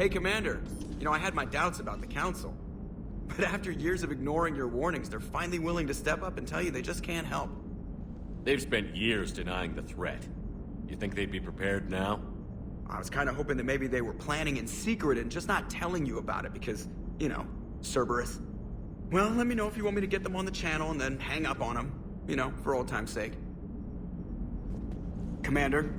Hey, Commander. You know, I had my doubts about the Council. But after years of ignoring your warnings, they're finally willing to step up and tell you they just can't help. They've spent years denying the threat. You think they'd be prepared now? I was kind of hoping that maybe they were planning in secret and just not telling you about it because, you know, Cerberus. Well, let me know if you want me to get them on the channel and then hang up on them. You know, for old time's sake. Commander?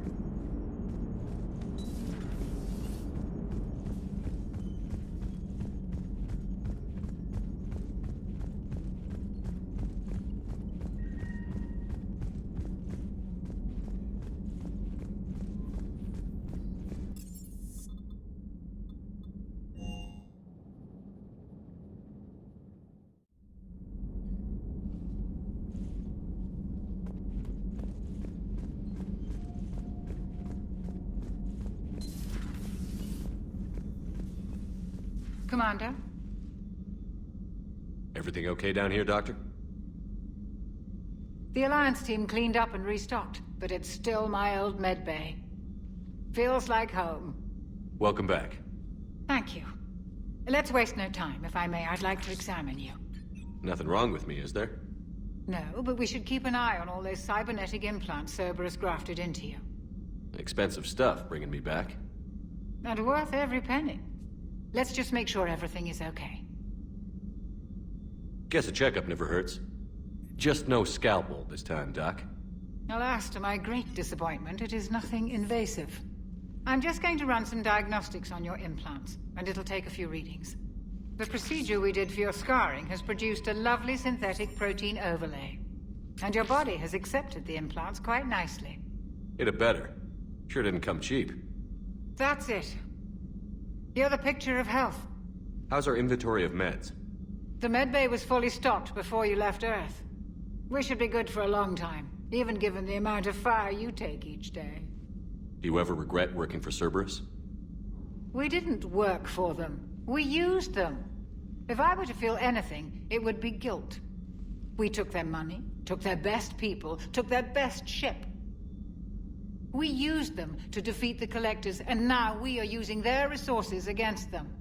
Commander? Everything okay down here, Doctor? The Alliance team cleaned up and restocked, but it's still my old medbay. Feels like home. Welcome back. Thank you. Let's waste no time. If I may, I'd like to examine you. Nothing wrong with me, is there? No, but we should keep an eye on all those cybernetic implants Cerberus grafted into you. Expensive stuff bringing me back. And worth every penny. Let's just make sure everything is okay. Guess a checkup never hurts. Just no scalpel this time, Doc. Alas, to my great disappointment, it is nothing invasive. I'm just going to run some diagnostics on your implants, and it'll take a few readings. The procedure we did for your scarring has produced a lovely synthetic protein overlay. And your body has accepted the implants quite nicely. Hit it better. Sure didn't come cheap. That's it. You're the picture of health. How's our inventory of meds? The medbay was fully stocked before you left Earth. We should be good for a long time, even given the amount of fire you take each day. Do you ever regret working for Cerberus? We didn't work for them. We used them. If I were to feel anything, it would be guilt. We took their money, took their best people, took their best ship. We used them to defeat the Collectors, and now we are using their resources against them.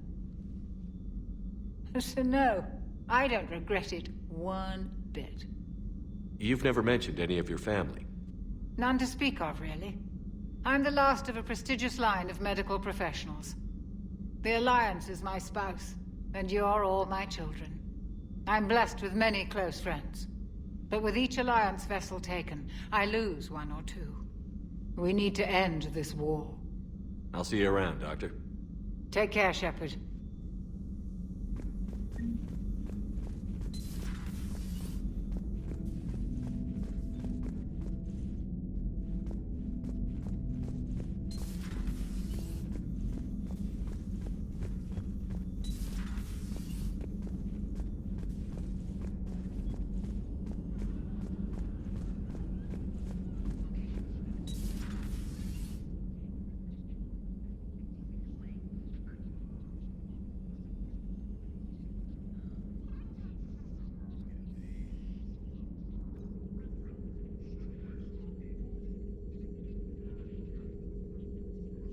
So no, I don't regret it one bit. You've never mentioned any of your family. None to speak of, really. I'm the last of a prestigious line of medical professionals. The Alliance is my spouse, and you're all my children. I'm blessed with many close friends. But with each Alliance vessel taken, I lose one or two. We need to end this war. I'll see you around, Doctor. Take care, Shepard.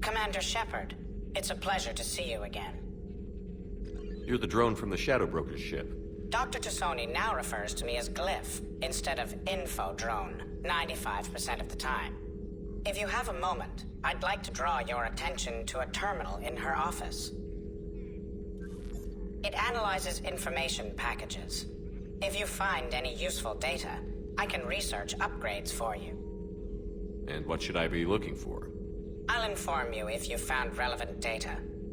Commander Shepard, it's a pleasure to see you again. You're the drone from the Shadow Broker's ship. Dr. Tassoni now refers to me as Glyph instead of Info Drone, 95% of the time. If you have a moment, I'd like to draw your attention to a terminal in her office. It analyzes information packages. If you find any useful data, I can research upgrades for you. And what should I be looking for? I'll inform you if you found relevant data.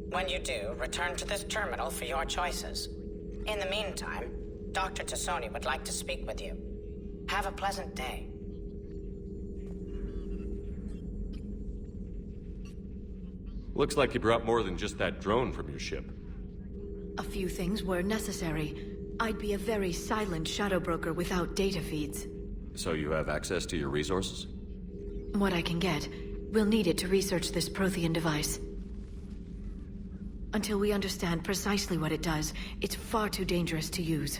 When you do, return to this terminal for your choices. In the meantime, Dr. Tassoni would like to speak with you. Have a pleasant day. Looks like you brought more than just that drone from your ship. A few things were necessary. I'd be a very silent shadow broker without data feeds. So you have access to your resources? What I can get. We'll need it to research this Prothean device. Until we understand precisely what it does, it's far too dangerous to use.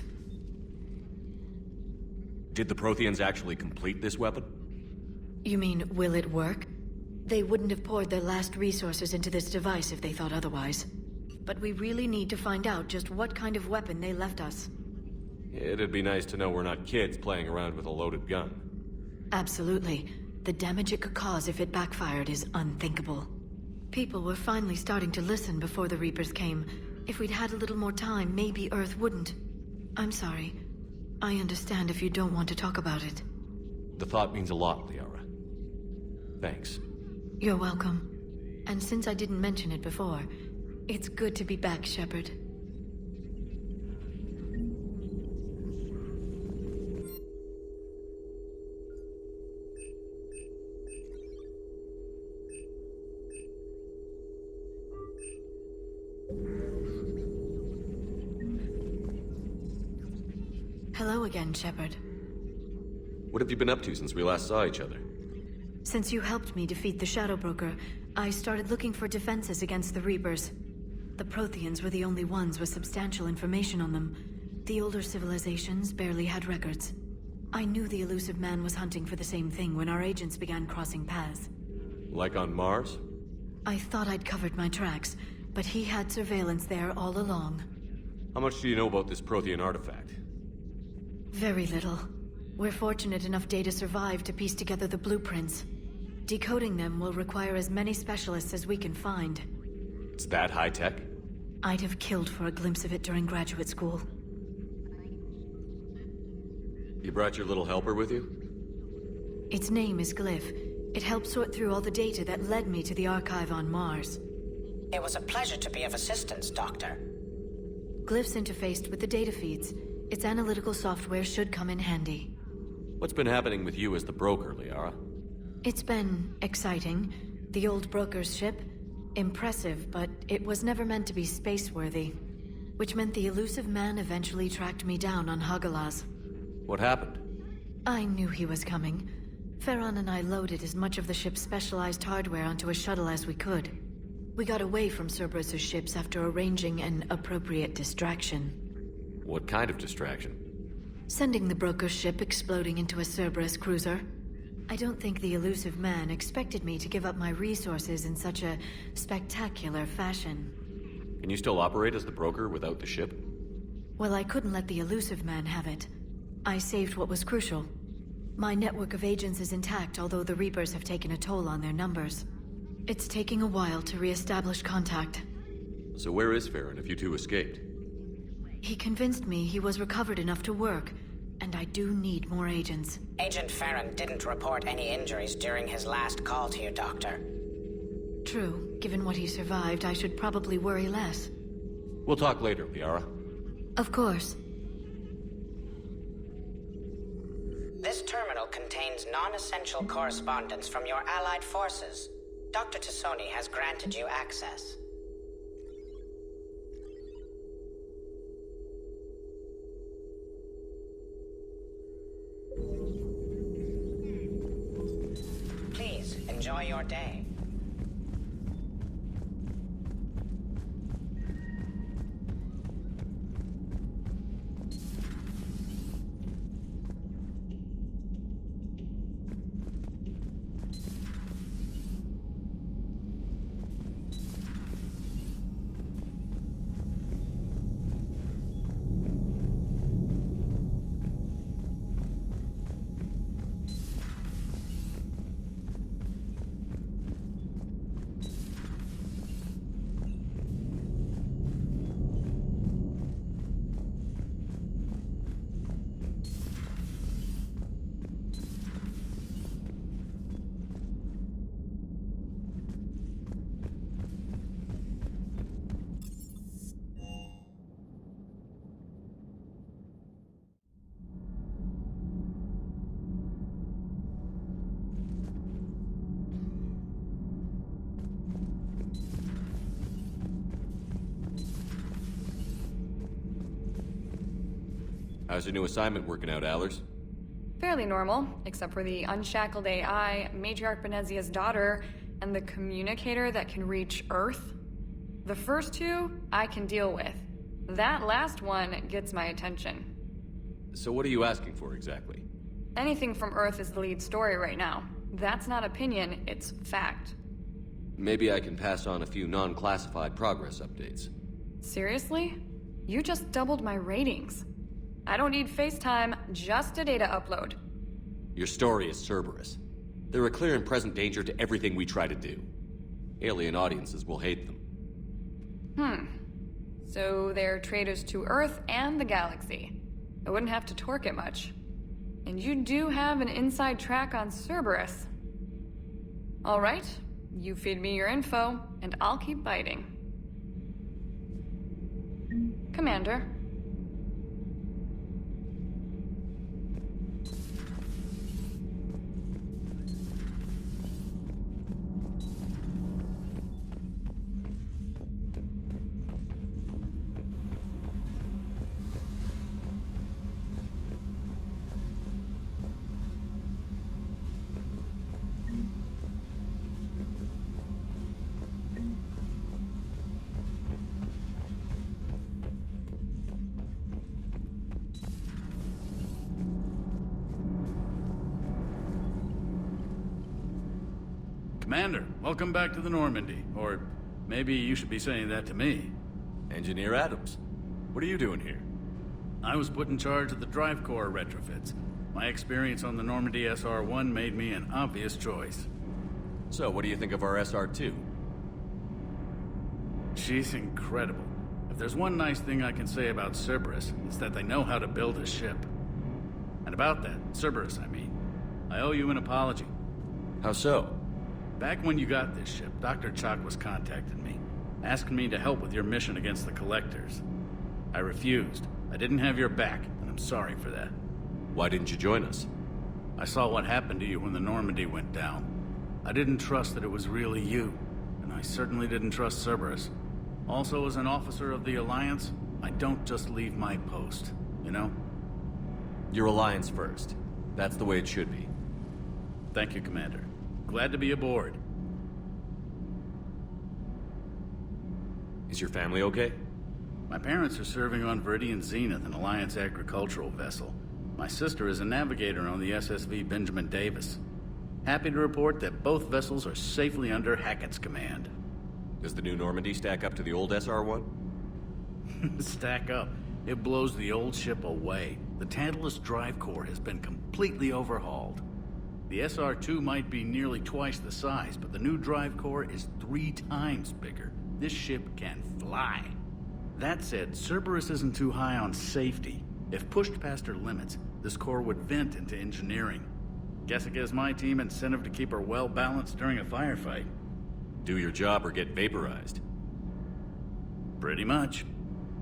Did the Protheans actually complete this weapon? You mean, will it work? They wouldn't have poured their last resources into this device if they thought otherwise. but we really need to find out just what kind of weapon they left us. It'd be nice to know we're not kids playing around with a loaded gun. Absolutely. The damage it could cause if it backfired is unthinkable. People were finally starting to listen before the Reapers came. If we'd had a little more time, maybe Earth wouldn't. I'm sorry. I understand if you don't want to talk about it. The thought means a lot, Liara. Thanks. You're welcome. And since I didn't mention it before, it's good to be back, Shepard. Hello again, Shepard. What have you been up to since we last saw each other? Since you helped me defeat the Shadow Broker, I started looking for defenses against the Reapers. The Protheans were the only ones with substantial information on them. The older civilizations barely had records. I knew the elusive man was hunting for the same thing when our agents began crossing paths. Like on Mars? I thought I'd covered my tracks, but he had surveillance there all along. How much do you know about this Prothean artifact? Very little. We're fortunate enough Data survived to piece together the blueprints. Decoding them will require as many specialists as we can find. It's that high-tech? I'd have killed for a glimpse of it during graduate school. You brought your little helper with you? Its name is Glyph. It helped sort through all the data that led me to the archive on Mars. It was a pleasure to be of assistance, Doctor. Glyph's interfaced with the data feeds. Its analytical software should come in handy. What's been happening with you as the broker, Liara? It's been exciting. The old broker's ship? Impressive, but it was never meant to be space-worthy. Which meant the elusive man eventually tracked me down on Hagalaz. What happened? I knew he was coming. Farron and I loaded as much of the ship's specialized hardware onto a shuttle as we could. We got away from Cerberus's ships after arranging an appropriate distraction. What kind of distraction? Sending the broker's ship exploding into a Cerberus cruiser. I don't think the elusive man expected me to give up my resources in such a spectacular fashion. Can you still operate as the broker without the ship? Well, I couldn't let the elusive man have it. I saved what was crucial. My network of agents is intact, although the Reapers have taken a toll on their numbers. It's taking a while to re-establish contact. So where is Farron if you two escaped? He convinced me he was recovered enough to work, and I do need more agents. Agent Farron didn't report any injuries during his last call to you, Doctor. True. Given what he survived, I should probably worry less. We'll talk later, Liara. Of course. This terminal contains non-essential correspondence from your allied forces. Dr. Tassoni has granted you access. Please, enjoy your day. How's your new assignment working out, Allers? Fairly normal, except for the unshackled AI, Matriarch Benezia's daughter, and the communicator that can reach Earth. The first two, I can deal with. That last one gets my attention. So what are you asking for exactly? Anything from Earth is the lead story right now. That's not opinion, it's fact. Maybe I can pass on a few non-classified progress updates. Seriously? You just doubled my ratings. I don't need FaceTime, just a data upload. Your story is Cerberus. They're a clear and present danger to everything we try to do. Alien audiences will hate them. So they're traitors to Earth and the galaxy. I wouldn't have to torque it much. And you do have an inside track on Cerberus. All right, you feed me your info, and I'll keep biting. Commander. Commander, welcome back to the Normandy. Or maybe you should be saying that to me. Engineer Adams, what are you doing here? I was put in charge of the drive core retrofits. My experience on the Normandy SR-1 made me an obvious choice. So, what do you think of our SR-2? She's incredible. If there's one nice thing I can say about Cerberus, it's that they know how to build a ship. And about that, Cerberus, I mean, I owe you an apology. How so? Back when you got this ship, Dr. Chalk was contacting me, asking me to help with your mission against the Collectors. I refused. I didn't have your back, and I'm sorry for that. Why didn't you join us? I saw what happened to you when the Normandy went down. I didn't trust that it was really you, and I certainly didn't trust Cerberus. Also, as an officer of the Alliance, I don't just leave my post, you know? Your alliance first. That's the way it should be. Thank you, Commander. Glad to be aboard. Is your family okay? My parents are serving on Viridian Zenith, an Alliance agricultural vessel. My sister is a navigator on the SSV Benjamin Davis. Happy to report that both vessels are safely under Hackett's command. Does the new Normandy stack up to the old SR-1? Stack up. It blows the old ship away. The Tantalus drive core has been completely overhauled. The SR-2 might be nearly twice the size, but the new drive core is 3 times bigger. This ship can fly. That said, Cerberus isn't too high on safety. If pushed past her limits, this core would vent into engineering. Guess it gives my team incentive to keep her well balanced during a firefight. Do your job or get vaporized. Pretty much.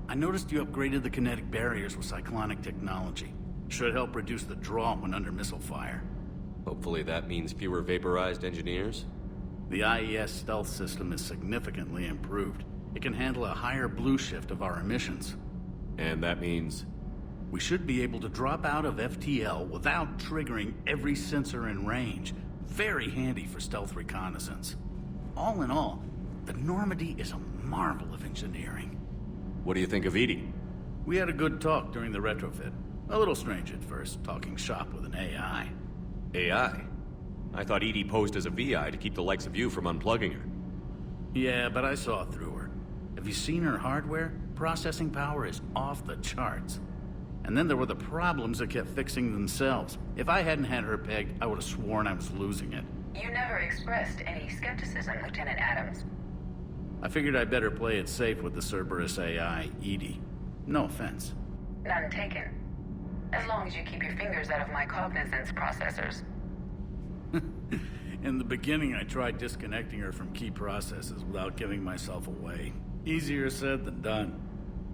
I noticed you upgraded the kinetic barriers with cyclonic technology. Should help reduce the draw when under missile fire. Hopefully that means fewer vaporized engineers? The IES stealth system is significantly improved. It can handle a higher blue shift of our emissions. And that means? We should be able to drop out of FTL without triggering every sensor in range. Very handy for stealth reconnaissance. All in all, the Normandy is a marvel of engineering. What do you think of Edie? We had a good talk during the retrofit. A little strange at first, talking shop with an AI. AI? I thought Edie posed as a VI to keep the likes of you from unplugging her. Yeah, but I saw through her. Have you seen her hardware? Processing power is off the charts. And then there were the problems that kept fixing themselves. If I hadn't had her pegged, I would have sworn I was losing it. You never expressed any skepticism, Lieutenant Adams. I figured I'd better play it safe with the Cerberus AI, Edie. No offense. None taken. As long as you keep your fingers out of my cognizance processors. In the beginning, I tried disconnecting her from key processes without giving myself away. Easier said than done.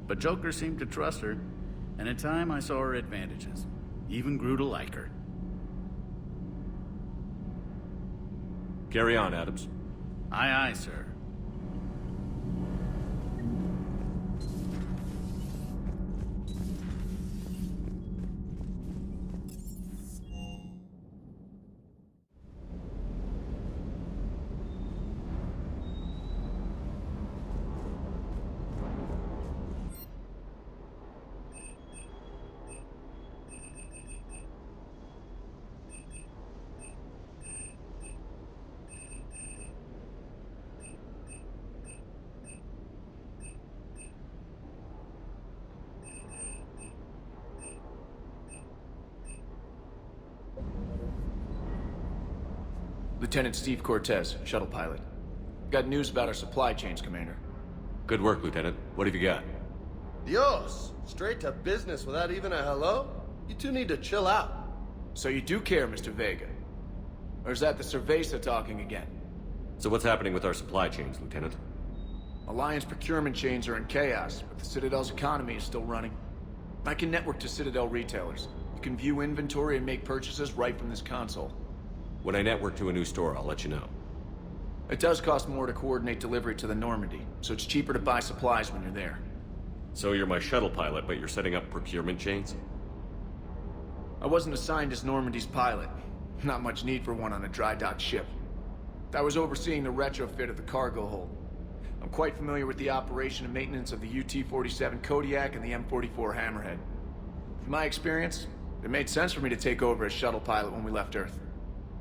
But Joker seemed to trust her, and in time I saw her advantages. Even grew to like her. Carry on, Adams. Aye, aye, sir. Lieutenant Steve Cortez, shuttle pilot. Got news about our supply chains, Commander. Good work, Lieutenant. What have you got? Dios, straight to business without even a hello? You two need to chill out. So you do care, Mr. Vega? Or is that the Cerveza talking again? So what's happening with our supply chains, Lieutenant? Alliance procurement chains are in chaos, but the Citadel's economy is still running. I can network to Citadel retailers. You can view inventory and make purchases right from this console. When I network to a new store, I'll let you know. It does cost more to coordinate delivery to the Normandy, so it's cheaper to buy supplies when you're there. So you're my shuttle pilot, but you're setting up procurement chains? I wasn't assigned as Normandy's pilot. Not much need for one on a dry dock ship. I was overseeing the retrofit of the cargo hold. I'm quite familiar with the operation and maintenance of the UT-47 Kodiak and the M44 Hammerhead. From my experience, it made sense for me to take over as shuttle pilot when we left Earth.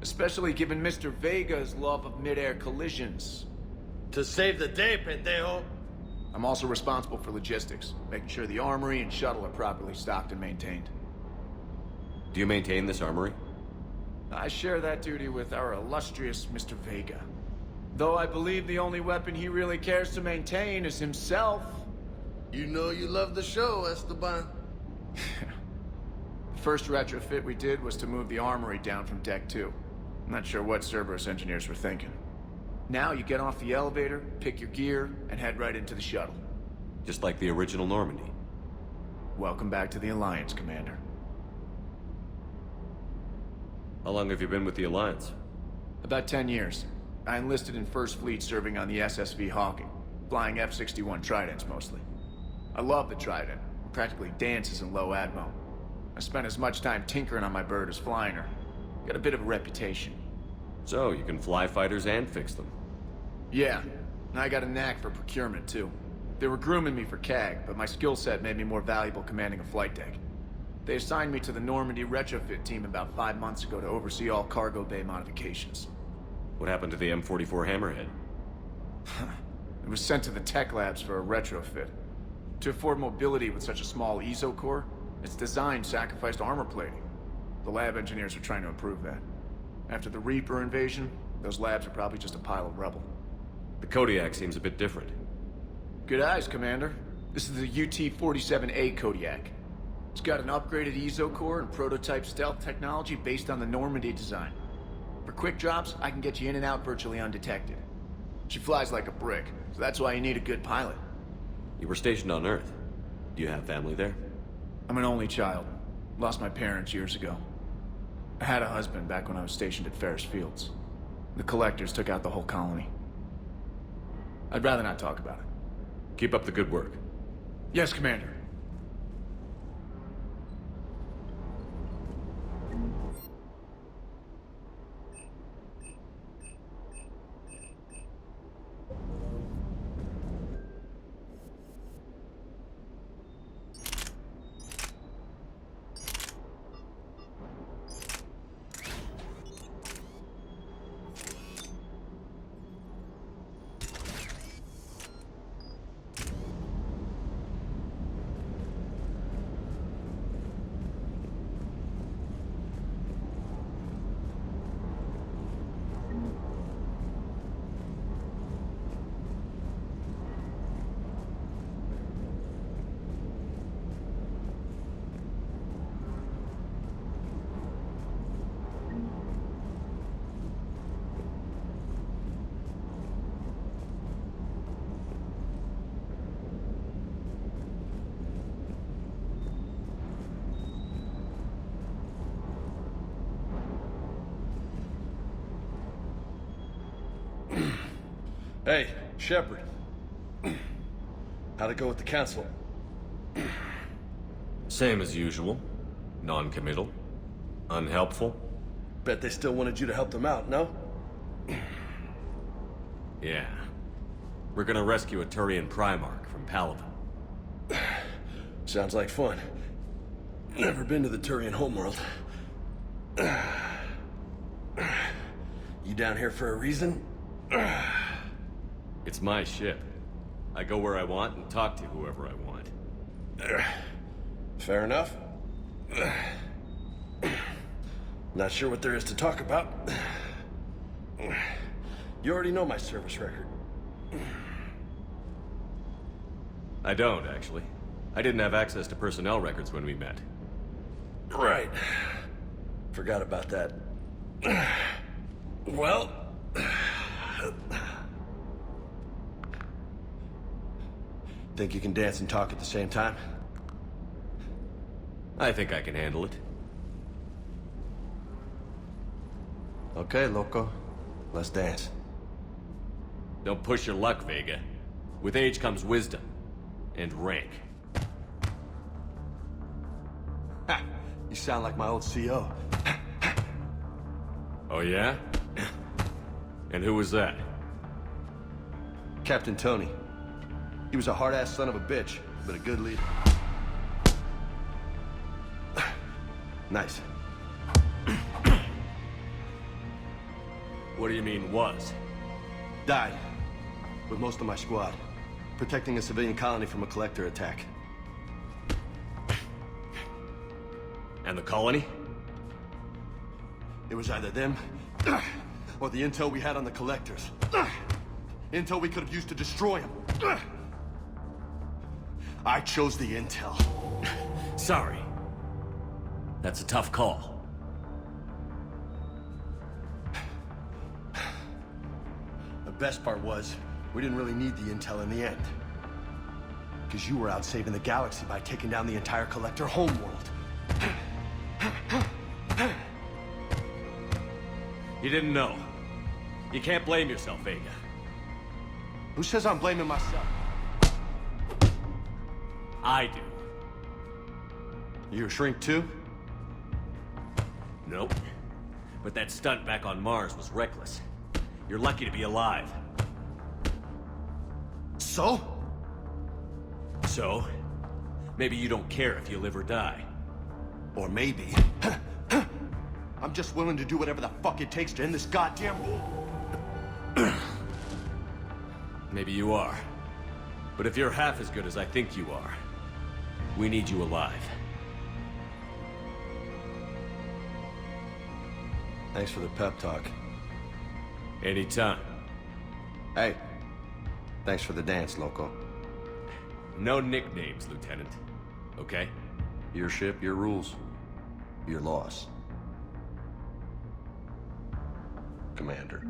Especially given Mr. Vega's love of mid-air collisions. To save the day, pendejo. I'm also responsible for logistics, making sure the armory and shuttle are properly stocked and maintained. Do you maintain this armory? I share that duty with our illustrious Mr. Vega. Though I believe the only weapon he really cares to maintain is himself. You know you love the show, Esteban. The first retrofit we did was to move the armory down from Deck 2. I'm not sure what Cerberus engineers were thinking. Now you get off the elevator, pick your gear, and head right into the shuttle. Just like the original Normandy. Welcome back to the Alliance, Commander. How long have you been with the Alliance? About 10 years. I enlisted in First Fleet serving on the SSV Hawking, flying F-61 Tridents mostly. I love the Trident. It practically dances in low atmo. I spent as much time tinkering on my bird as flying her. Got a bit of a reputation. So, you can fly fighters and fix them. Yeah, and I got a knack for procurement too. They were grooming me for CAG, but my skill set made me more valuable commanding a flight deck. They assigned me to the Normandy retrofit team about 5 months ago to oversee all cargo bay modifications. What happened to the M44 Hammerhead? It was sent to the tech labs for a retrofit. To afford mobility with such a small ESO core, its design sacrificed armor plating. The lab engineers are trying to improve that. After the Reaper invasion, those labs are probably just a pile of rubble. The Kodiak seems a bit different. Good eyes, Commander. This is the UT-47A Kodiak. It's got an upgraded ESO core and prototype stealth technology based on the Normandy design. For quick drops, I can get you in and out virtually undetected. She flies like a brick, so that's why you need a good pilot. You were stationed on Earth. Do you have family there? I'm an only child. Lost my parents years ago. I had a husband back when I was stationed at Ferris Fields. The collectors took out the whole colony. I'd rather not talk about it. Keep up the good work. Yes, Commander. Hey, Shepard. How'd it go with the council? Same as usual. Non-committal. Unhelpful. Bet they still wanted you to help them out, no? Yeah. We're gonna rescue a Turian Primarch from Palaven. Sounds like fun. Never been to the Turian homeworld. You down here for a reason? It's my ship. I go where I want and talk to whoever I want. Fair enough. Not sure what there is to talk about. You already know my service record. I don't, actually. I didn't have access to personnel records when we met. Right. Forgot about that. Well... Think you can dance and talk at the same time? I think I can handle it. Okay, loco. Let's dance. Don't push your luck, Vega. With age comes wisdom. And rank. Ha! You sound like my old CO. Oh yeah? And who was that? Captain Tony. He was a hard-ass son of a bitch, but a good leader. Nice. What do you mean, was? Died. With most of my squad. Protecting a civilian colony from a collector attack. And the colony? It was either them, or the intel we had on the collectors. Intel we could have used to destroy them. I chose the intel. Sorry. That's a tough call. The best part was, we didn't really need the intel in the end. Because you were out saving the galaxy by taking down the entire collector homeworld. You didn't know. You can't blame yourself, Vega. Who says I'm blaming myself? I do. You a shrink too? Nope. But that stunt back on Mars was reckless. You're lucky to be alive. So? So? Maybe you don't care if you live or die. Or maybe... I'm just willing to do whatever the fuck it takes to end this goddamn war. Maybe you are. But if you're half as good as I think you are, we need you alive. Thanks for the pep talk. Anytime. Hey, thanks for the dance, loco. No nicknames, Lieutenant. Okay? Your ship, your rules. Your laws. Commander.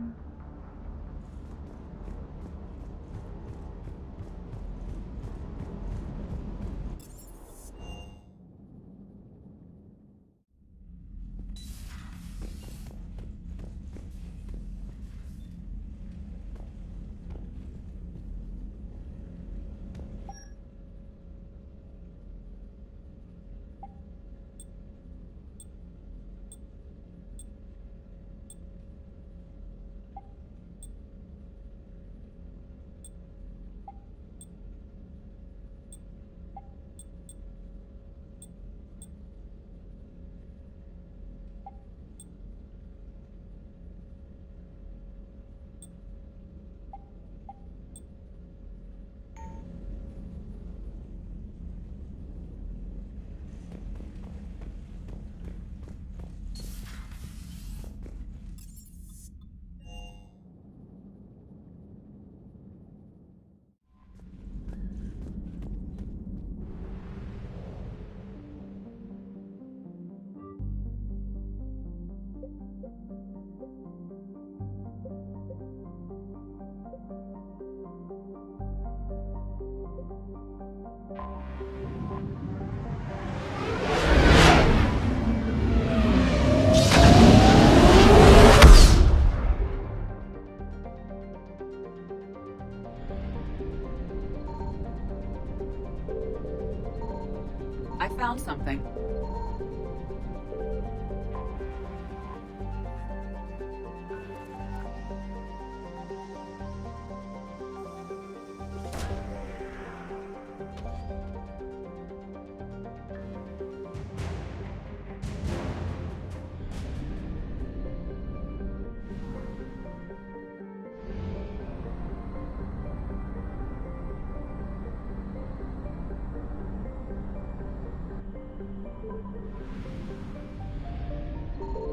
I found something.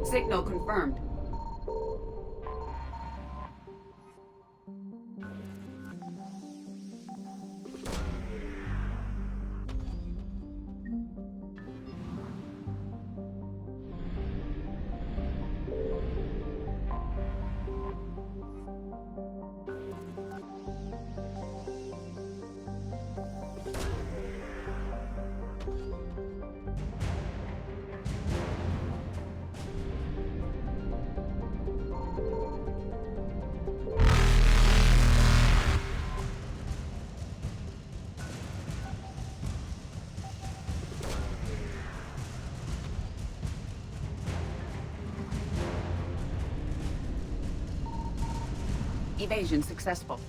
Signal confirmed. Evasion successful.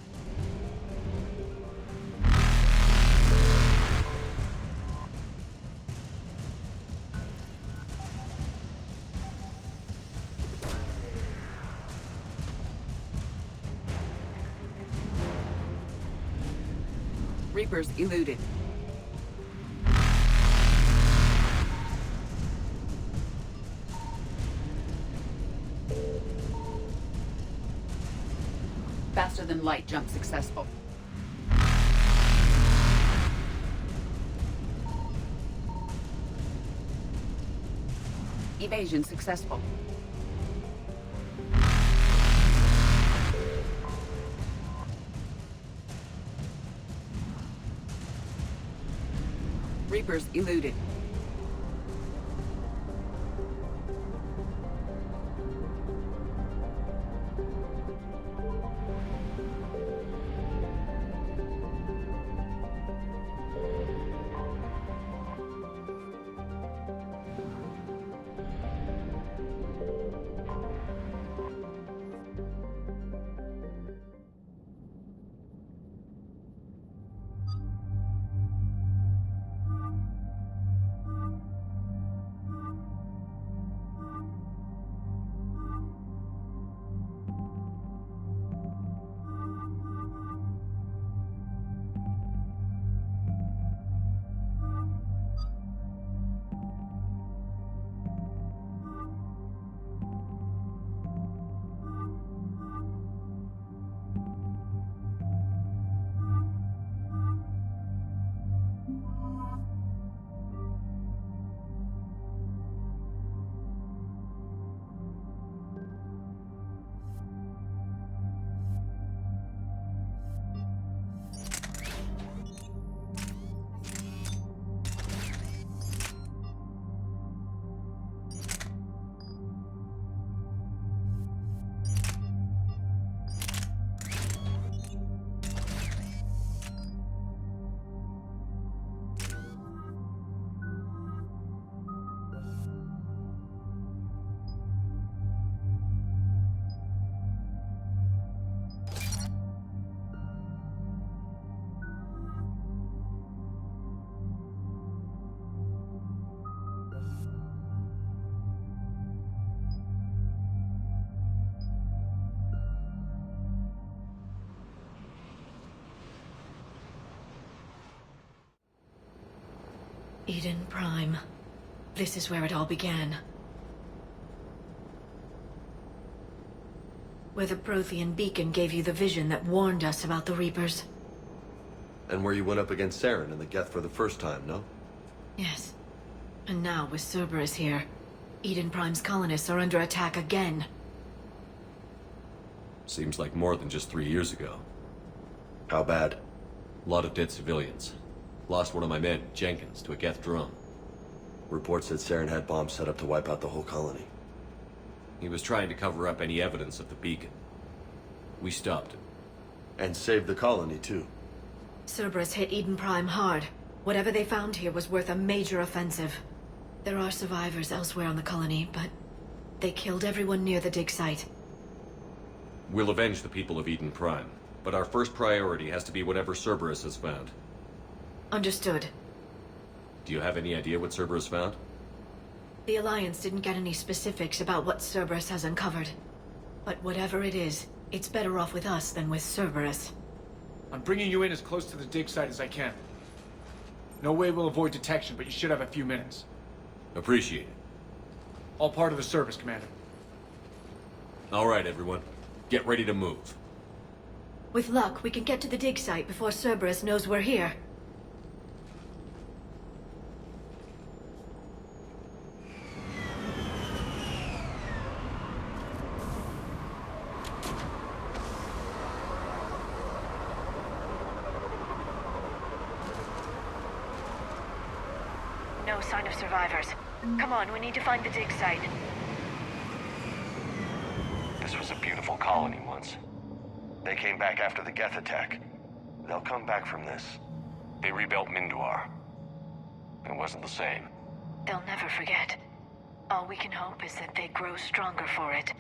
Reapers eluded. Faster than light jump successful. Evasion successful. Reapers eluded. Eden Prime. This is where it all began. Where the Prothean beacon gave you the vision that warned us about the Reapers. And where you went up against Saren in the Geth for the first time, no? Yes. And now, with Cerberus here, Eden Prime's colonists are under attack again. Seems like more than just 3 years ago. How bad? A lot of dead civilians. Lost one of my men, Jenkins, to a Geth drone. Reports said Saren had bombs set up to wipe out the whole colony. He was trying to cover up any evidence of the beacon. We stopped him. And saved the colony, too. Cerberus hit Eden Prime hard. Whatever they found here was worth a major offensive. There are survivors elsewhere on the colony, but they killed everyone near the dig site. We'll avenge the people of Eden Prime, but our first priority has to be whatever Cerberus has found. Understood. Do you have any idea what Cerberus found? The Alliance didn't get any specifics about what Cerberus has uncovered. But whatever it is, it's better off with us than with Cerberus. I'm bringing you in as close to the dig site as I can. No way we'll avoid detection, but you should have a few minutes. Appreciate it. All part of the service, Commander. All right, everyone. Get ready to move. With luck, we can get to the dig site before Cerberus knows we're here. No sign of survivors. Come on, we need to find the dig site. This was a beautiful colony once. They came back after the Geth attack. They'll come back from this. They rebuilt Minduar. It wasn't the same. They'll never forget. All we can hope is that they grow stronger for it.